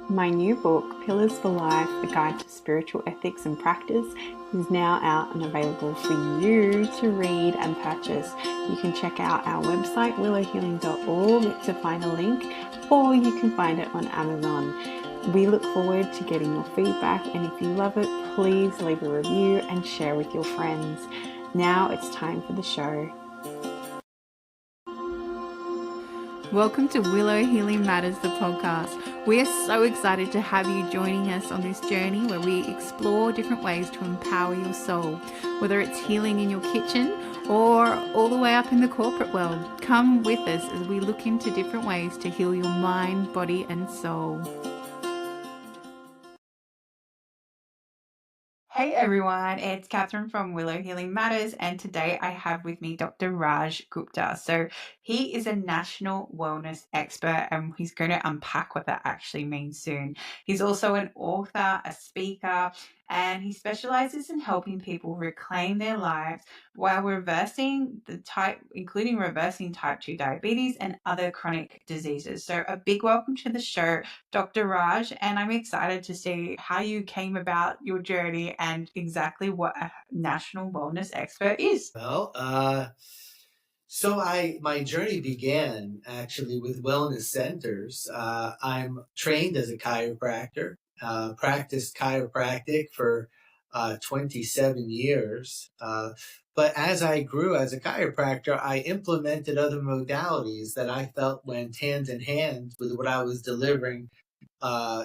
My new book, Pillars for Life, A Guide to Spiritual Ethics and Practice, is now out and available for you to read and purchase. You can check out our website, willowhealing.org, to find a link, or you can find it on Amazon. We look forward to getting your feedback, and if you love it, please leave a review and share with your friends. Now it's time for the show. Welcome to Willow Healing Matters, the podcast. We are so excited to have you joining us on this journey where we explore different ways to empower your soul, whether it's healing in your kitchen or all the way up in the corporate world. Come with us as we look into different ways to heal your mind, body, and soul. Hey everyone, it's Catherine from Willow Healing Matters, and today I have with me Dr. Raj Gupta. So he is a national wellness expert, and he's going to unpack what that actually means soon. He's also an author, a speaker, and he specializes in helping people reclaim their lives while including reversing type 2 diabetes and other chronic diseases. So a big welcome to the show, Dr. Raj, and I'm excited to see how you came about your journey and exactly what a national wellness expert is. My journey began actually with wellness centers. I'm trained as a chiropractor, practiced chiropractic for 27 years. But as I grew as a chiropractor, I implemented other modalities that I felt went hand in hand with what I was delivering.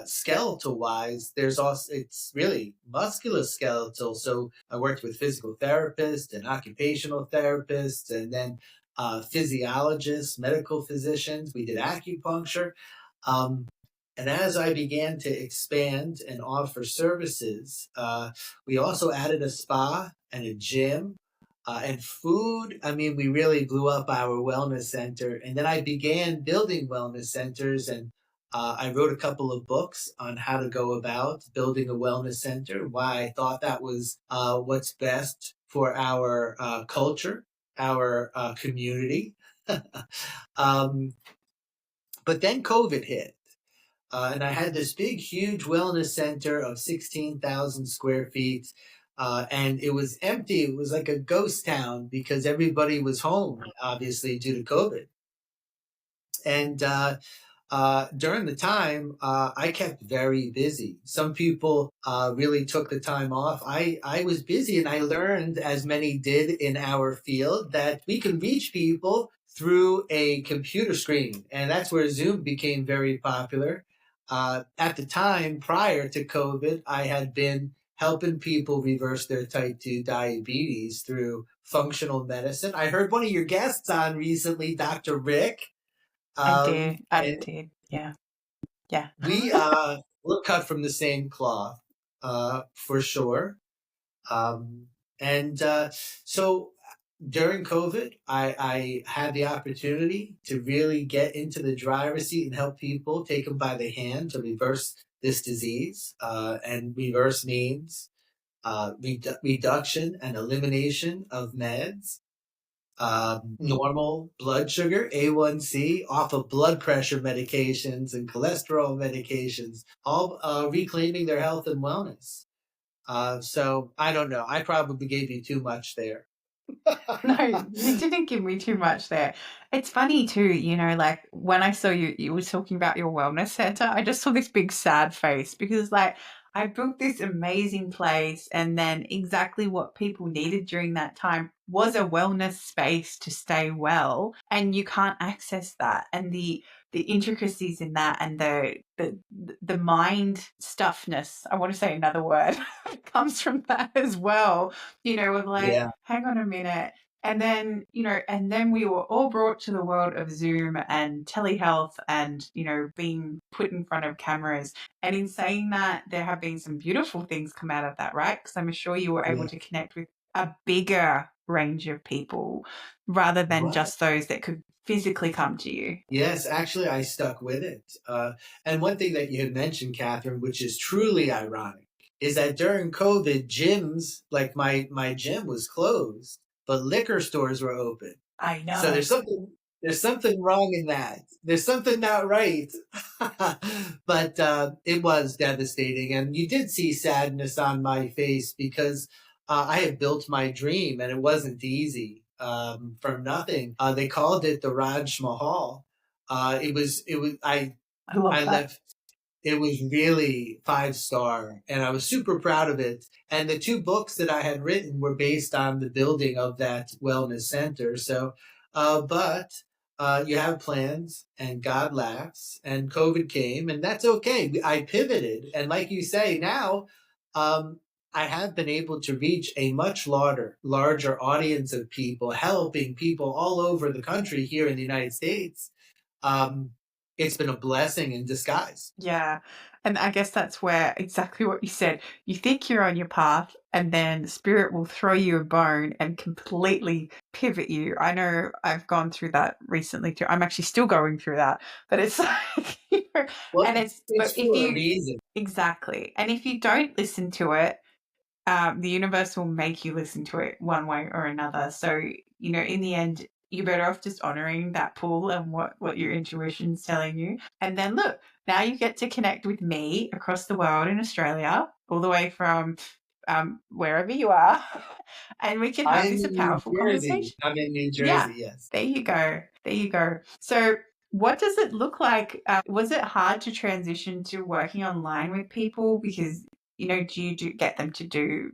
Skeletal wise, it's really musculoskeletal. So I worked with physical therapists and occupational therapists, and then physiologists, medical physicians. We did acupuncture. And as I began to expand and offer services, we also added a spa and a gym and food. I mean, we really blew up our wellness center. And then I began building wellness centers, and I wrote a couple of books on how to go about building a wellness center, why I thought that was what's best for our culture, our community. um, but then COVID hit. And I had this big, huge wellness center of 16,000 square feet. And it was empty. It was like a ghost town because everybody was home, obviously, due to COVID. And during the time, I kept very busy. Some people really took the time off. I was busy, and I learned, as many did in our field, that we can reach people through a computer screen. And that's where Zoom became very popular. At the time, prior to COVID, I had been helping people reverse their type 2 diabetes through functional medicine. I heard one of your guests on recently, Dr. Rick. I And did. Yeah. Yeah. we're cut from the same cloth, for sure. Um, and so during COVID, I had the opportunity to really get into the driver's seat and help people, take them by the hand to reverse this disease. And reverse means reduction and elimination of meds, normal blood sugar, A1C, off of blood pressure medications and cholesterol medications, all reclaiming their health and wellness. So I don't know. I probably gave you too much there. No, you didn't give me too much there. It's funny too, like when I saw you were talking about your wellness center, I just saw this big sad face because like I built this amazing place, and then exactly what people needed during that time was a wellness space to stay well, and you can't access that. And the intricacies in that, and the mind stuffness, I want to say another word, comes from that as well, with like, Yeah. hang on a minute. And then, and then we were all brought to the world of Zoom and telehealth and, being put in front of cameras. And in saying that, there have been some beautiful things come out of that, right? Because I'm sure you were able Yeah. to connect with a bigger range of people rather than Right. just those that could physically come to you. Yes, actually, I stuck with it. And one thing that you had mentioned, Catherine, which is truly ironic, is that during COVID, gyms, like my gym was closed, but liquor stores were open. I So know. there's something. There's something wrong in that. There's something not right. But it was devastating. And you did see sadness on my face because I had built my dream and it wasn't easy from nothing. They called it the Raj Mahal. I love I that. left it was really 5-star, and I was super proud of it. And the two books that I had written were based on the building of that wellness center. So, but you have plans, and God laughs, and COVID came, and that's okay. I pivoted, and like you say, now um, I have been able to reach a much larger audience of people, helping people all over the country here in the United States. Um, it's been a blessing in disguise. Yeah. And I guess that's where exactly what you said. You think you're on your path, and then spirit will throw you a bone and completely pivot you. I know I've gone through that recently too. I'm actually still going through that, but it's like, Well, and but it's if for a you, reason. exactly. And if you don't listen to it, the universe will make you listen to it one way or another. So, in the end, you're better off just honoring that pull and what your intuition's telling you. And then look, now you get to connect with me across the world in Australia, all the way from wherever you are, and we can have I'm this a in New powerful Jersey. conversation. I'm in New Yeah, Jersey, yes. there you go. There you go. So, what does it look like? Was it hard to transition to working online with people? Because, do you get them to do,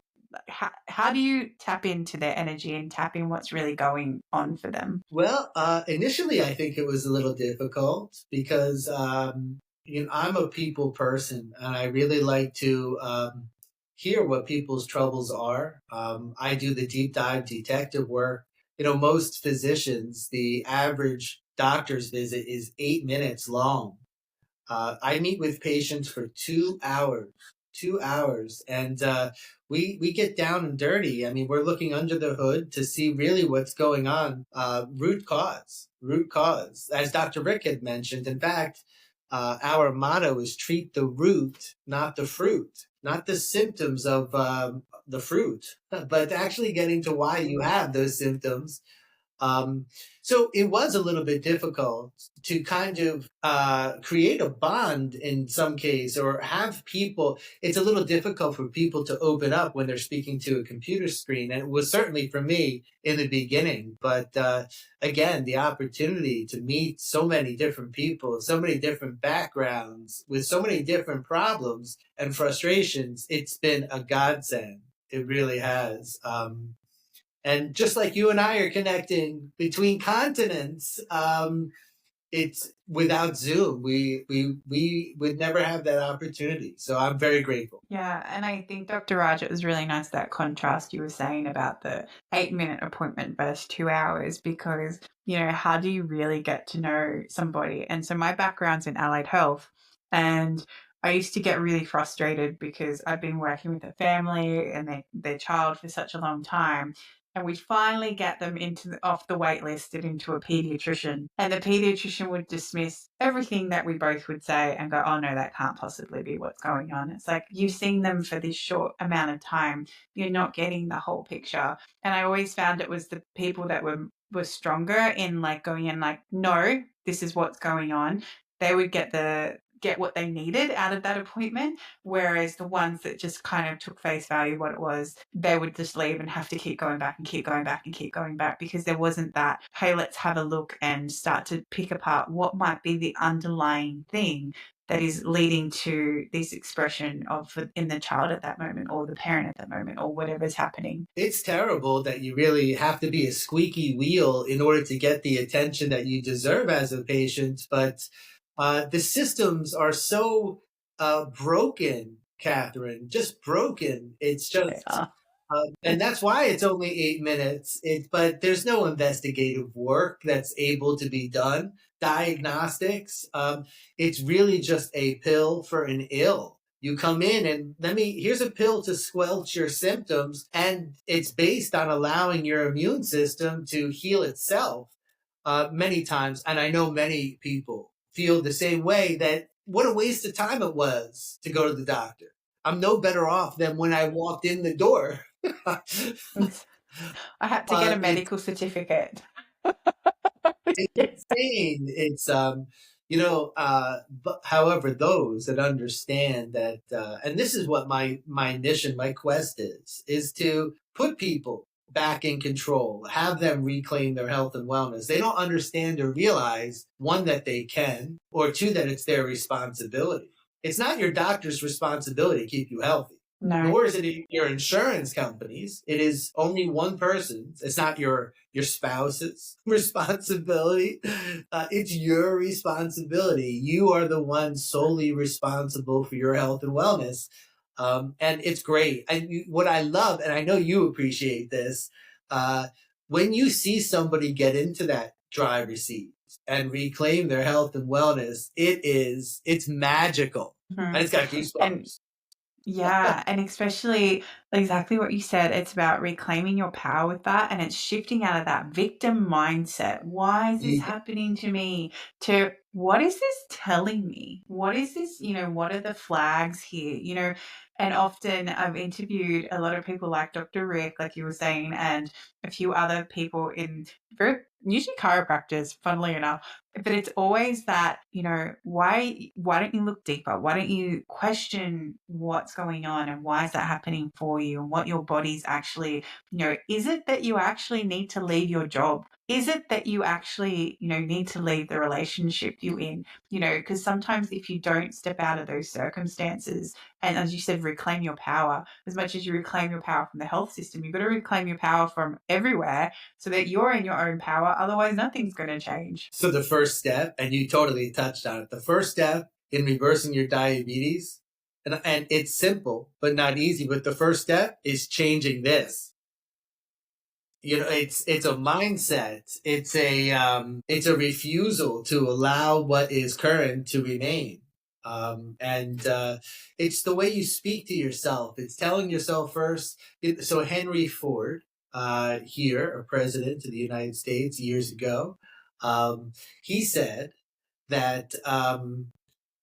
how do you tap into their energy and tap in what's really going on for them? Well, initially, I think it was a little difficult because I'm a people person, and I really like to hear what people's troubles are. I do the deep dive detective work. Most physicians, the average doctor's visit is 8 minutes long. I meet with patients for 2 hours, and we get down and dirty. I mean, we're looking under the hood to see really what's going on. Root cause. As Dr. Rick had mentioned, in fact, our motto is treat the root, not the fruit, not the symptoms of the fruit, but actually getting to why you have those symptoms. um, so it was a little bit difficult to kind of create a bond in some case, or have people. It's a little difficult for people to open up when they're speaking to a computer screen. And it was certainly for me in the beginning. But again, the opportunity to meet so many different people, so many different backgrounds, with so many different problems and frustrations, it's been a godsend. It really has. And just like you and I are connecting between continents, it's without Zoom, we would never have that opportunity. So I'm very grateful. Yeah, and I think Dr. Raj, it was really nice that contrast you were saying about the 8-minute appointment versus 2 hours, because, how do you really get to know somebody? And so my background's in allied health, and I used to get really frustrated because I've been working with a family and their child for such a long time. And we'd finally get them off the wait list and into a pediatrician. And the pediatrician would dismiss everything that we both would say and go, oh no, that can't possibly be what's going on. It's like, you've seen them for this short amount of time. You're not getting the whole picture. And I always found it was the people that were stronger in like going in like, no, this is what's going on. They would get what they needed out of that appointment. Whereas the ones that just kind of took face value what it was, they would just leave and have to keep going back and keep going back and keep going back, because there wasn't that, hey, let's have a look and start to pick apart what might be the underlying thing that is leading to this expression of in the child at that moment, or the parent at that moment, or whatever's happening. It's terrible that you really have to be a squeaky wheel in order to get the attention that you deserve as a patient. But the systems are so broken, Catherine, just broken. It's just, Yeah. and that's why it's only 8 minutes. But there's no investigative work that's able to be done. Diagnostics. It's really just a pill for an ill. You come in and here's a pill to squelch your symptoms. And it's based on allowing your immune system to heal itself many times. And I know many people feel the same way, that what a waste of time it was to go to the doctor. I'm no better off than when I walked in the door. I had to get a It's medical certificate. It's Yes. insane. It's but however, those that understand that, and this is what my mission, my quest is to put people back in control, have them reclaim their health and wellness. They don't understand or realize, one, that they can, or two, that it's their responsibility. It's not your doctor's responsibility to keep you healthy. No. Nor is it your insurance companies. It is only one person's. It's not your spouse's responsibility. It's your responsibility. You are the one solely responsible for your health and wellness. And it's great. And what I love, and I know you appreciate this, uh, when you see somebody get into that driver's seat and reclaim their health and wellness, it's magical. Mhm. And it's got And goosebumps. yeah, and especially exactly what you said. It's about reclaiming your power with that, and it's shifting out of that victim mindset. Why is this Yeah. happening to me? To what is this telling me? What is this? What are the flags here? And often I've interviewed a lot of people like Dr. Rick, like you were saying, and a few other people in very usually chiropractors, funnily enough. But it's always that, why don't you look deeper? Why don't you question what's going on and why is that happening for you and what your body's actually, is it that you actually need to leave your job? Is it that you actually, need to leave the relationship you in? Because sometimes if you don't step out of those circumstances and, as you said, reclaim your power, as much as you reclaim your power from the health system, you've got to reclaim your power from everywhere so that you're in your own power. Otherwise, nothing's going to change. So the first step, and you totally touched on it, the first step in reversing your diabetes, and it's simple but not easy. But the first step is changing this. It's a mindset. It's a refusal to allow what is current to remain. And it's the way you speak to yourself. It's telling yourself first. So Henry Ford, here, a president of the United States years ago, he said that,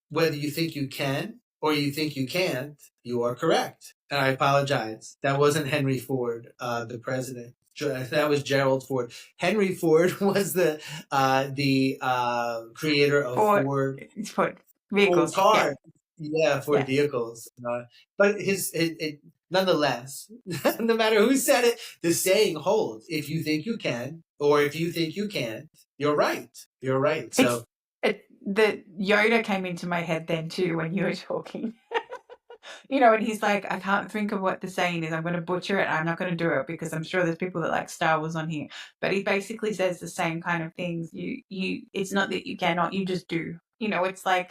whether you think you can or you think you can't, you are correct. And I apologize. That wasn't Henry Ford, the president. That was Gerald Ford. Henry Ford was the creator of For Ford vehicles. Yeah. cars. Yeah, Ford Yes. vehicles. But nonetheless, no matter who said it, the saying holds. If you think you can, or if you think you can't, you're right. You're right. So The Yoda came into my head then too when you were talking. And he's like, I can't think of what the saying is. I'm going to butcher it. I'm not going to do it because I'm sure there's people that like Star Wars on here. But he basically says the same kind of things. It's not that you cannot, you just do. It's like,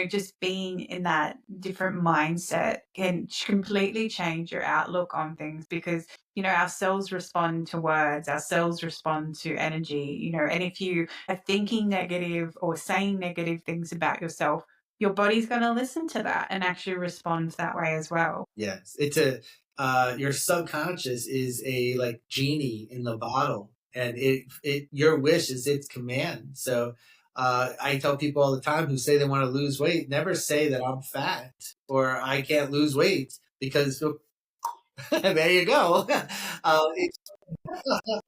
just being in that different mindset can completely change your outlook on things because, our cells respond to words, our cells respond to energy, and if you are thinking negative or saying negative things about yourself, your body's going to listen to that and actually respond that way as well. yes, your subconscious is a like genie in the bottle, and it your wish is its command. So I tell people all the time who say they want to lose weight, never say that I'm fat or I can't lose weight, because there you go.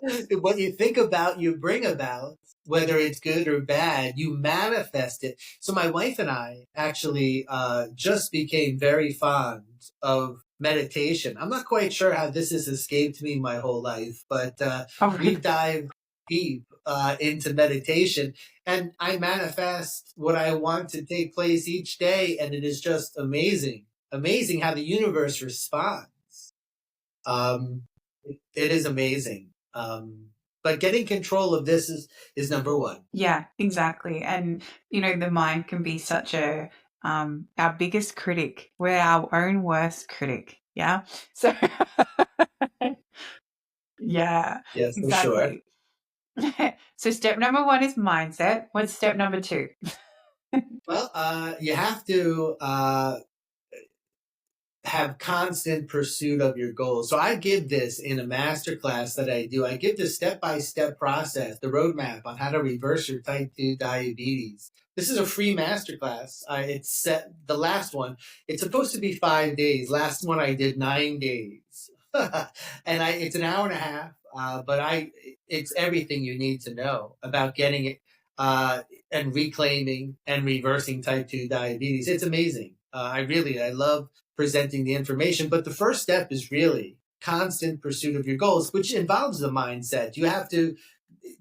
It's what you think about, you bring about, whether it's good or bad, you manifest it. So my wife and I actually just became very fond of meditation. I'm not quite sure how this has escaped me my whole life, but Oh, we've really? dived deep into meditation, and I manifest what I want to take place each day, and it is just amazing, amazing how the universe responds. um, it is amazing. But getting control of this is number one. Yeah, exactly. And, the mind can be such our biggest critic. We're our own worst critic. Yeah. So, yeah, Yes, for sure. exactly. So, step number one is mindset. What's step number two? Well, you have to have constant pursuit of your goals. So I give this in a master class that I do. I give the step-by-step process, the roadmap on how to reverse your type 2 diabetes. This is a free masterclass. It's set the last one. It's supposed to be 5 days. Last one I did 9 days. And it's an hour and a half. but it's everything you need to know about getting it uh, and reclaiming and reversing type 2 diabetes. It's amazing. I love presenting the information, but the first step is really constant pursuit of your goals, which involves the mindset. You have to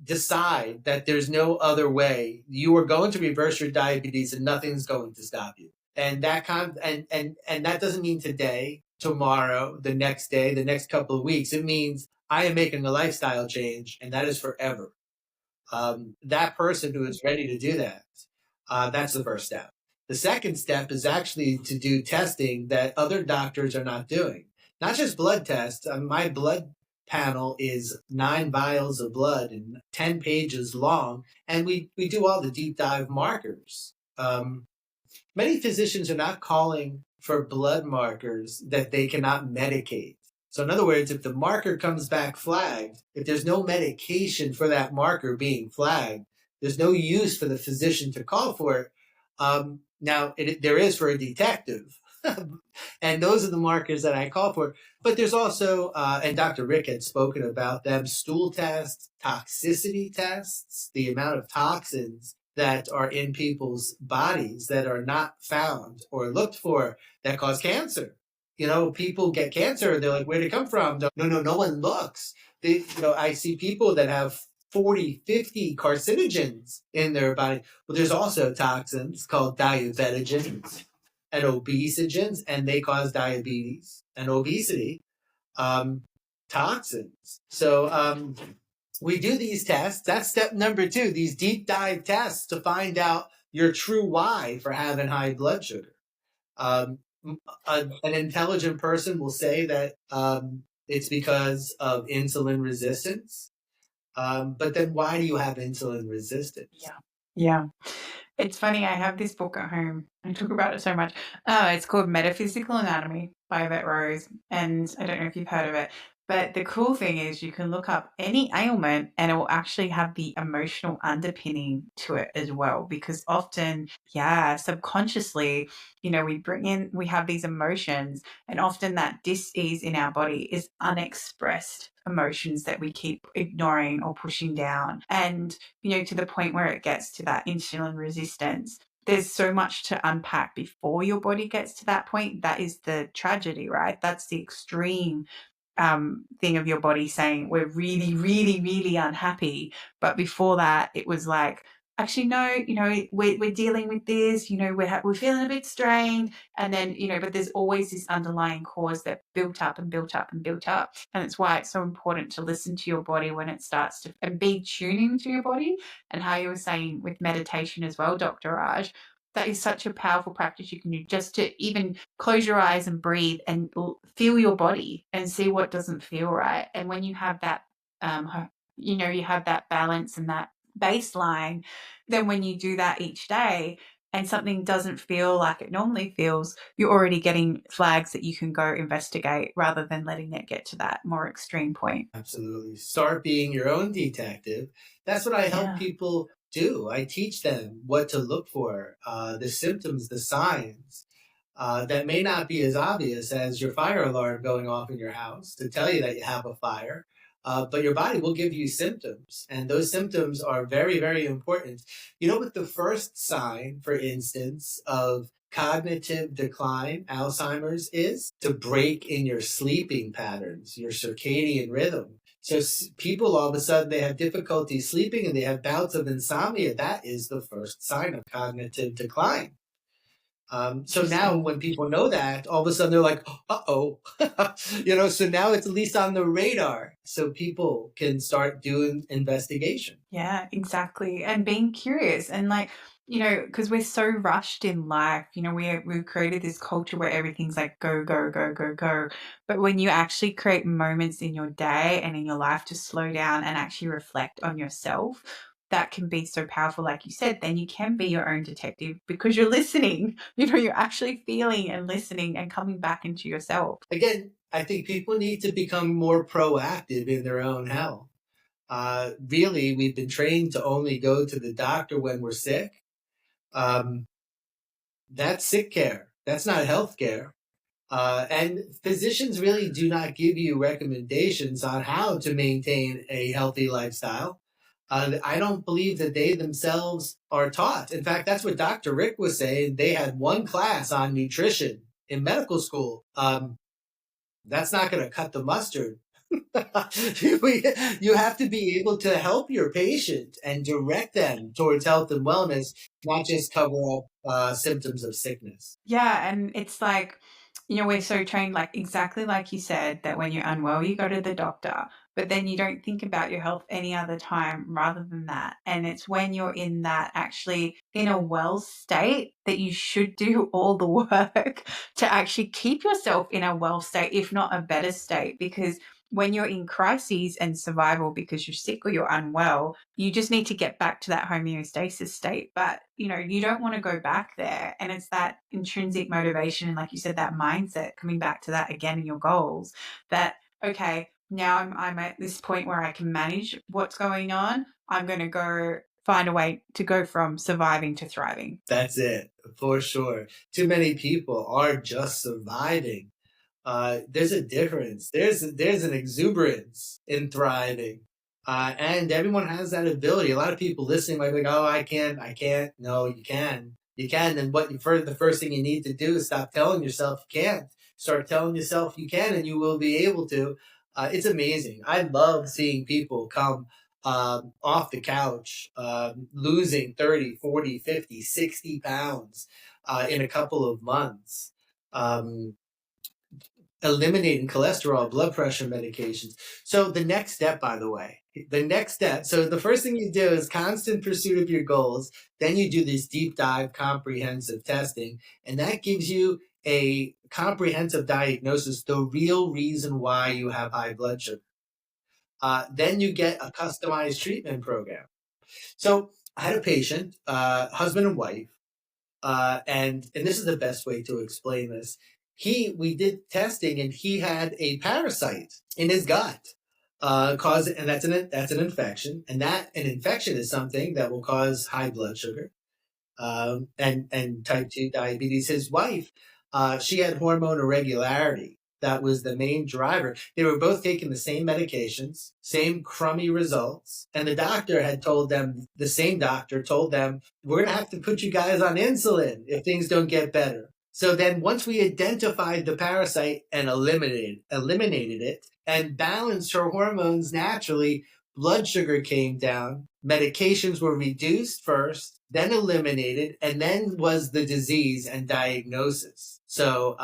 decide that there's no other way. You are going to reverse your diabetes and nothing's going to stop you. And and that doesn't mean today, tomorrow, the next day, the next couple of weeks. It means I am making a lifestyle change, and that is forever. That person who is ready to do that, that's the first step. The second step is actually to do testing that other doctors are not doing, not just blood tests. My blood panel is 9 vials of blood and 10 pages long, and we do all the deep dive markers. Many physicians are not calling for blood markers that they cannot medicate. So, in other words, if the marker comes back flagged, if there's no medication for that marker being flagged, there's no use for the physician to call for it. There is for a detective, and those are the markers that I call for. But there's also, and Dr. Rick had spoken about them, stool tests, toxicity tests, the amount of toxins that are in people's bodies that are not found or looked for that cause cancer. People get cancer. They're like, where'd it come from? No one looks. I see people that have 40, 50 carcinogens in their body. Well, there's also toxins called diabetogens and obesogens, and they cause diabetes and obesity. Toxins. So, we do these tests. That's step number 2, these deep dive tests to find out your true why for having high blood sugar. Um, an intelligent person will say that it's because of insulin resistance. But then why do you have insulin resistance? Yeah. Yeah. It's funny, I have this book at home. I talk about it so much. It's called Metaphysical Anatomy by Yvette Rose, and I don't know if you've heard of it. But the cool thing is you can look up any ailment and it will actually have the emotional underpinning to it as well. Because often, yeah, subconsciously, we have these emotions, and often that dis-ease in our body is unexpressed emotions that we keep ignoring or pushing down. And to the point where it gets to that insulin resistance. There's so much to unpack before your body gets to that point. That is the tragedy, right? That's the extreme thing of your body saying we're really, really, really unhappy. But before that, it was like, actually, no, we're dealing with this, we're feeling a bit strained. And then, but there's always this underlying cause that built up and built up and built up. And it's why it's so important to listen to your body when it starts to, and be tuning to your body. And how you were saying with meditation as well, Dr. Raj, that is such a powerful practice you can do, just to even close your eyes and breathe and feel your body and see what doesn't feel right. And when you have that, you have that balance and that baseline, then when you do that each day and something doesn't feel like it normally feels, you're already getting flags that you can go investigate rather than letting it get to that more extreme point. Absolutely. Start being your own detective. That's what I help people do. I teach them what to look for, the symptoms, the signs that may not be as obvious as your fire alarm going off in your house to tell you that you have a fire. But your body will give you symptoms, and those symptoms are very, very important. You know what the first sign, for instance, of cognitive decline, Alzheimer's, is? To break in your sleeping patterns, your circadian rhythm. So people all of a sudden they have difficulty sleeping and they have bouts of insomnia. That is the first sign of cognitive decline. So now when people know that, all of a sudden they're like, uh-oh, so now it's at least on the radar so people can start doing investigation. Yeah, exactly. And being curious and because we're so rushed in life, we've created this culture where everything's like go, go, go, go, go. But when you actually create moments in your day and in your life to slow down and actually reflect on yourself, that can be so powerful. Like you said, then you can be your own detective because you're listening, you're actually feeling and listening and coming back into yourself. Again, I think people need to become more proactive in their own health. Really, we've been trained to only go to the doctor when we're sick. That's sick care. That's not health care. And physicians really do not give you recommendations on how to maintain a healthy lifestyle. I don't believe that they themselves are taught. In fact, that's what Dr. Rick was saying. They had one class on nutrition in medical school. That's not going to cut the mustard. You have to be able to help your patient and direct them towards health and wellness, not just cover up symptoms of sickness. Yeah, and it's like, we're so trained, like exactly like you said, that when you're unwell, you go to the doctor, but then you don't think about your health any other time rather than that. And it's when you're in that actually in a well state that you should do all the work to actually keep yourself in a well state, if not a better state, because when you're in crises and survival because you're sick or you're unwell, you just need to get back to that homeostasis state. But, you don't want to go back there. And it's that intrinsic motivation. And like you said, that mindset, coming back to that again in your goals, that, okay, now I'm at this point where I can manage what's going on. I'm going to go find a way to go from surviving to thriving. That's it, for sure. Too many people are just surviving. There's a difference. There's an exuberance in thriving, and everyone has that ability. A lot of people listening might be like, "Oh, I can't." No, you can. You can. And the first thing you need to do is stop telling yourself you can't. Start telling yourself you can, and you will be able to. It's amazing. I love seeing people come off the couch, losing 30, 40, 50, 60 pounds in a couple of months. Um, Eliminating cholesterol, blood pressure medications. So the next step, by the way, so the first thing you do is constant pursuit of your goals. Then you do this deep dive comprehensive testing, and that gives you a comprehensive diagnosis, the real reason why you have high blood sugar. Then you get a customized treatment program. So I had a patient, husband and wife, and this is the best way to explain this. We did testing, and he had a parasite in his gut, and that's an infection, and that an infection is something that will cause high blood sugar, and type 2 diabetes. His wife, she had hormone irregularity. That was the main driver. They were both taking the same medications, same crummy results. And the same doctor told them, we're going to have to put you guys on insulin if things don't get better. So then once we identified the parasite and eliminated it and balanced her hormones naturally, blood sugar came down, medications were reduced first, then eliminated, and then was the disease and diagnosis. So,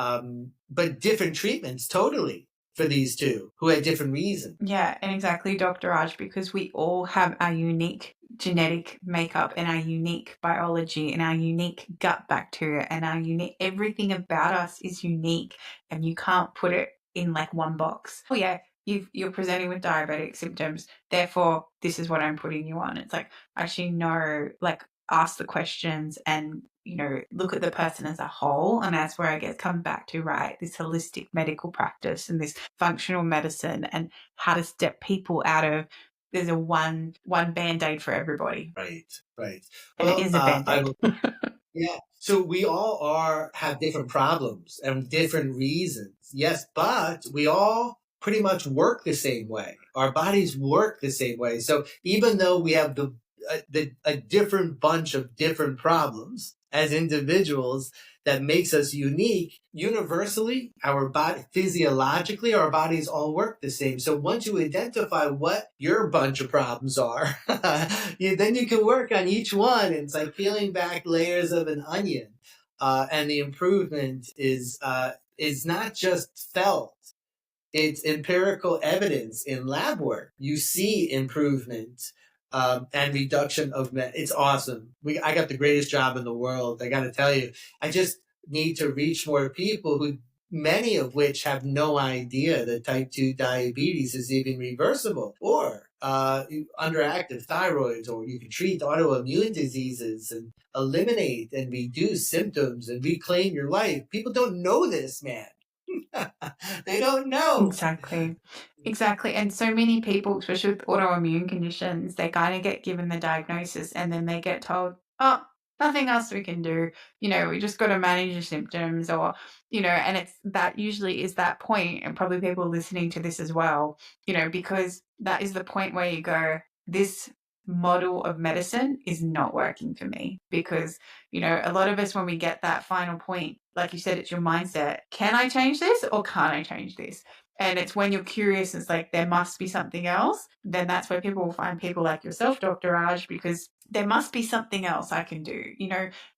but different treatments totally for these two who had different reasons. Yeah, and exactly, Dr. Raj, because we all have our unique genetic makeup and our unique biology and our unique gut bacteria and our unique, everything about us is unique, and you can't put it in like one box. Oh yeah, you're presenting with diabetic symptoms, therefore this is what I'm putting you on. It's like, actually no, like ask the questions and look at the person as a whole. And that's where I get come back to, right, this holistic medical practice and this functional medicine and how to step people out of, there's a one band-aid for everybody. Right. And Well, it is a band-aid. yeah. So we all have different problems and different reasons. Yes, but we all pretty much work the same way. Our bodies work the same way. So even though we have a different bunch of different problems as individuals that makes us unique, universally, physiologically, our bodies all work the same. So once you identify what your bunch of problems are, then you can work on each one. It's like peeling back layers of an onion. And the improvement is not just felt. It's empirical evidence in lab work. You see improvement and reduction of it's awesome. I got the greatest job in the world. I got to tell you, I just need to reach more people many of which have no idea that type 2 diabetes is even reversible, or underactive thyroids, or you can treat autoimmune diseases and eliminate and reduce symptoms and reclaim your life. People don't know this, man. They don't know. Exactly. And so many people, especially with autoimmune conditions, they kind of get given the diagnosis and then they get told, oh, nothing else we can do. We just got to manage your symptoms, or, and it's that usually is that point, and probably people listening to this as well, because that is the point where you go, this model of medicine is not working for me. Because, a lot of us, when we get that final point, like you said, it's your mindset. Can I change this or can't I change this? And it's when you're curious, it's like there must be something else. Then that's where people will find people like yourself, Dr. Raj, because there must be something else I can do.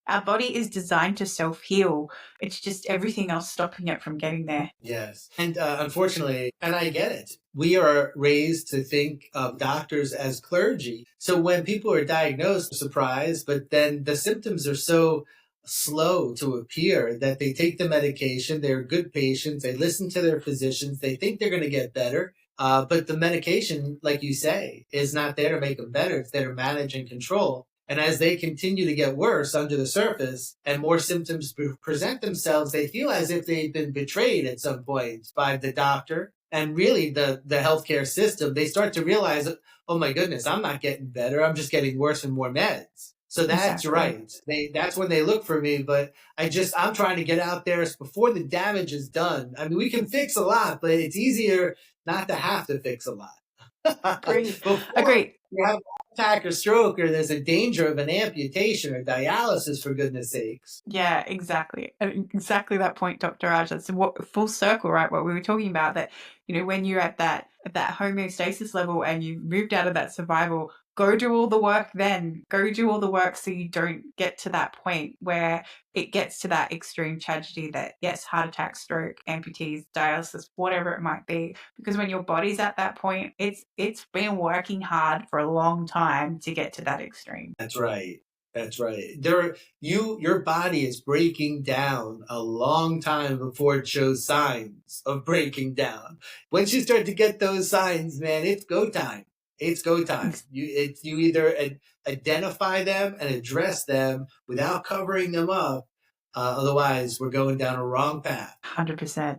Our body is designed to self-heal. It's just everything else stopping it from getting there. Yes. And unfortunately, and I get it, we are raised to think of doctors as clergy. So when people are diagnosed, surprised, but then the symptoms are so slow to appear that they take the medication, they're good patients, they listen to their physicians, they think they're going to get better. But the medication, like you say, is not there to make them better. It's there to manage and control. And as they continue to get worse under the surface and more symptoms present themselves, they feel as if they've been betrayed at some point by the doctor and really the healthcare system. They start to realize, oh my goodness, I'm not getting better. I'm just getting worse and more meds. So that's right. That's when they look for me. But I'm trying to get out there before the damage is done. I mean, we can fix a lot, but it's easier not to have to fix a lot. Agreed. Before you have a attack or stroke, or there's a danger of an amputation or dialysis, for goodness sakes. Yeah, exactly. Exactly that point, Dr. Raj. That's what full circle, right? What we were talking about, that, when you're at that homeostasis level and you've moved out of that survival, go do all the work then. Go do all the work so you don't get to that point where it gets to that extreme tragedy that, yes, heart attack, stroke, amputees, dialysis, whatever it might be. Because when your body's at that point, it's been working hard for a long time to get to that extreme. That's right. That's right. Your body is breaking down a long time before it shows signs of breaking down. Once you start to get those signs, man, it's go time. It's go time. You either identify them and address them without covering them up. Otherwise, we're going down a wrong path. 100%.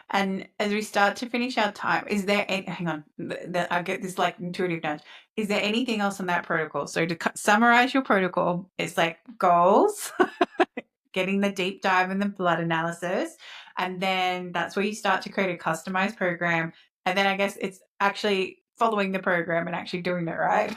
And as we start to finish our time, is there hang on, I get this like intuitive nudge. Is there anything else on that protocol? So to summarize your protocol, it's like goals, getting the deep dive in the blood analysis, and then that's where you start to create a customized program. And then I guess it's actually following the program and actually doing it, right?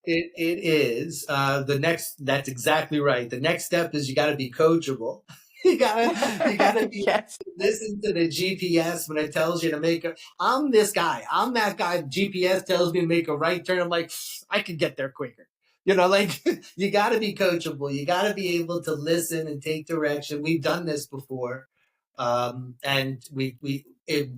It is that's exactly right. The next step is you got to be coachable. you gotta be yes. Listen to the GPS when it tells you to make I'm this guy. I'm that guy. GPS tells me to make a right turn. I'm like, I could get there quicker. Like you got to be coachable. You got to be able to listen and take direction. We've done this before, and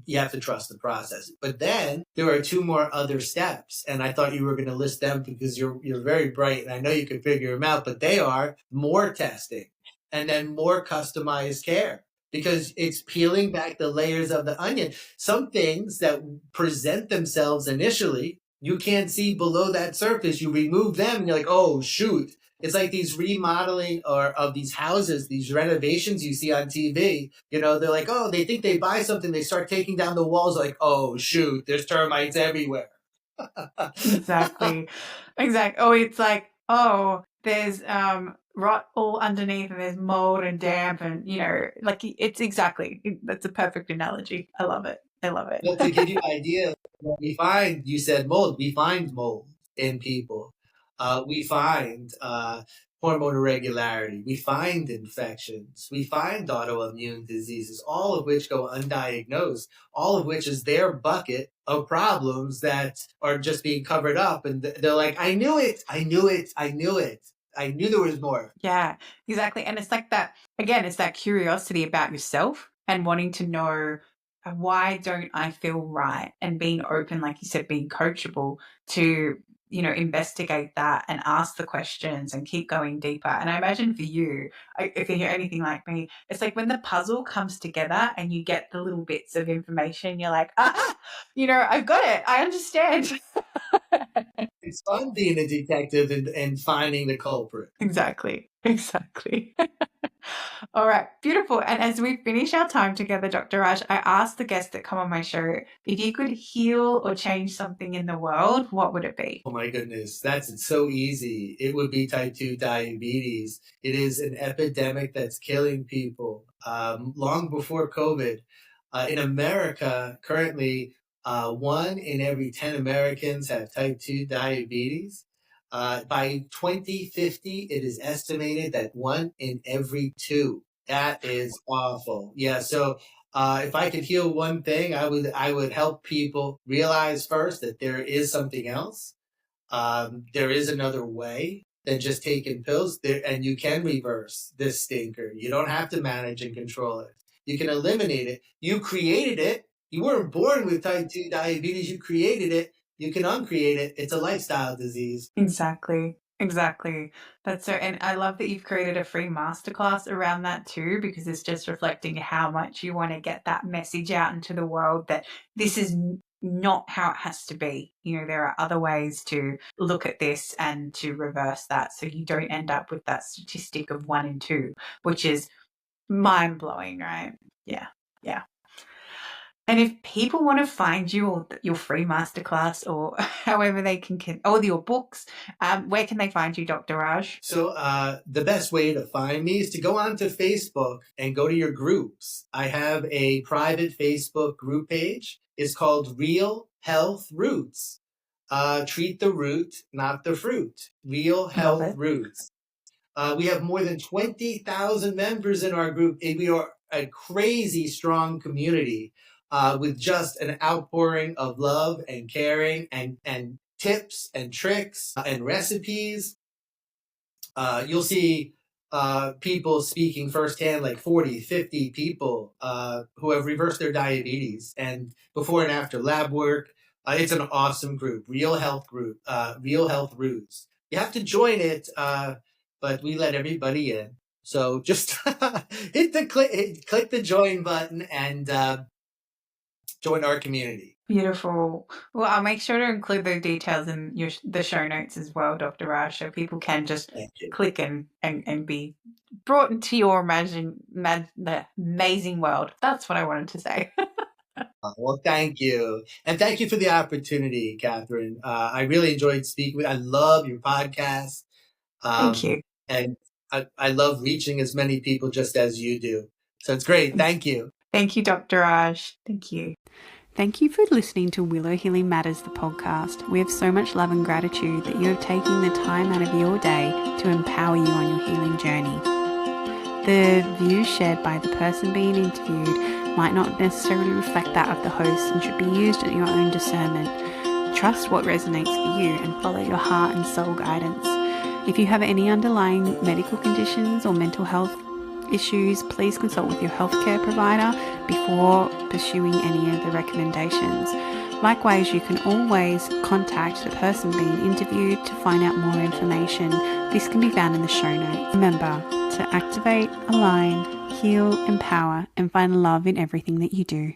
you have to trust the process. But then there are two more other steps, and I thought you were going to list them because you're very bright, and I know you can figure them out. But they are more testing, and then more customized care, because it's peeling back the layers of the onion. Some things that present themselves initially, you can't see below that surface. You remove them and you're like, oh, shoot. It's like these remodeling of these houses, these renovations you see on TV. They're like, oh, they think they buy something. They start taking down the walls like, oh, shoot, there's termites everywhere. Exactly. Oh, it's like, oh, there's rot all underneath and there's mold and damp and, like it's exactly, that's a perfect analogy. I love it. Well, to give you an idea, you said mold, we find mold in people. We find hormone irregularity. We find infections. We find autoimmune diseases, all of which go undiagnosed, all of which is their bucket of problems that are just being covered up. And they're like, I knew it. I knew there was more. Yeah, exactly. And it's like that, again, it's that curiosity about yourself and wanting to know, why don't I feel right? And being open, like you said, being coachable to, investigate that and ask the questions and keep going deeper. And I imagine for you, if you're anything like me, it's like when the puzzle comes together and you get the little bits of information, you're like, I've got it. I understand. It's fun being a detective and finding the culprit. Exactly. All right, beautiful. And as we finish our time together, Dr. Raj, I asked the guests that come on my show, if you could heal or change something in the world, what would it be? Oh my goodness, that's so easy. It would be type 2 diabetes. It is an epidemic that's killing people. Long before COVID, in America, currently, 1 in every 10 Americans have type 2 diabetes. By 2050, it is estimated that 1 in every 2. That is awful. Yeah, so if I could heal one thing, I would help people realize first that there is something else. There is another way than just taking pills there, and you can reverse this stinker. You don't have to manage and control it. You can eliminate it. You created it. You weren't born with type 2 diabetes. You created it. You can uncreate it. It's a lifestyle disease. Exactly. Exactly. That's so, and I love that you've created a free masterclass around that too, because it's just reflecting how much you want to get that message out into the world that this is not how it has to be. You know, there are other ways to look at this and to reverse that so you don't end up with that statistic of 1 in 2, which is mind blowing, right? Yeah. Yeah. And if people want to find you or your free masterclass or however they can or your books, where can they find you, Dr. Raj? So the best way to find me is to go onto Facebook and go to your groups. I have a private Facebook group page. It's called Real Health Roots. Treat the root, not the fruit. Real Love Health it. Roots. We have more than 20,000 members in our group, and we are a crazy strong community with just an outpouring of love and caring and tips and tricks and recipes. You'll see people speaking firsthand, like 40, 50 people who have reversed their diabetes and before and after lab work. It's an awesome group, Real Health Group, Real Health Roots. You have to join it, but we let everybody in. So just click the join button and join our community. Beautiful. Well, I'll make sure to include the details in the show notes as well, Dr. Raj, so people can just click and be brought into your the amazing world. That's what I wanted to say. Well, thank you. And thank you for the opportunity, Catherine. I really enjoyed speaking with you. I love your podcast. Thank you. And I love reaching as many people just as you do. So it's great. Thank you. Thank you, Dr. Raj. Thank you. Thank you for listening to Willow Healing Matters, the podcast. We have so much love and gratitude that you have taken the time out of your day to empower you on your healing journey. The views shared by the person being interviewed might not necessarily reflect that of the host and should be used at your own discernment. Trust what resonates for you and follow your heart and soul guidance. If you have any underlying medical conditions or mental health issues, please consult with your healthcare provider before pursuing any of the recommendations. Likewise, you can always contact the person being interviewed to find out more information. This can be found in the show notes. Remember to activate, align, heal, empower, and find love in everything that you do.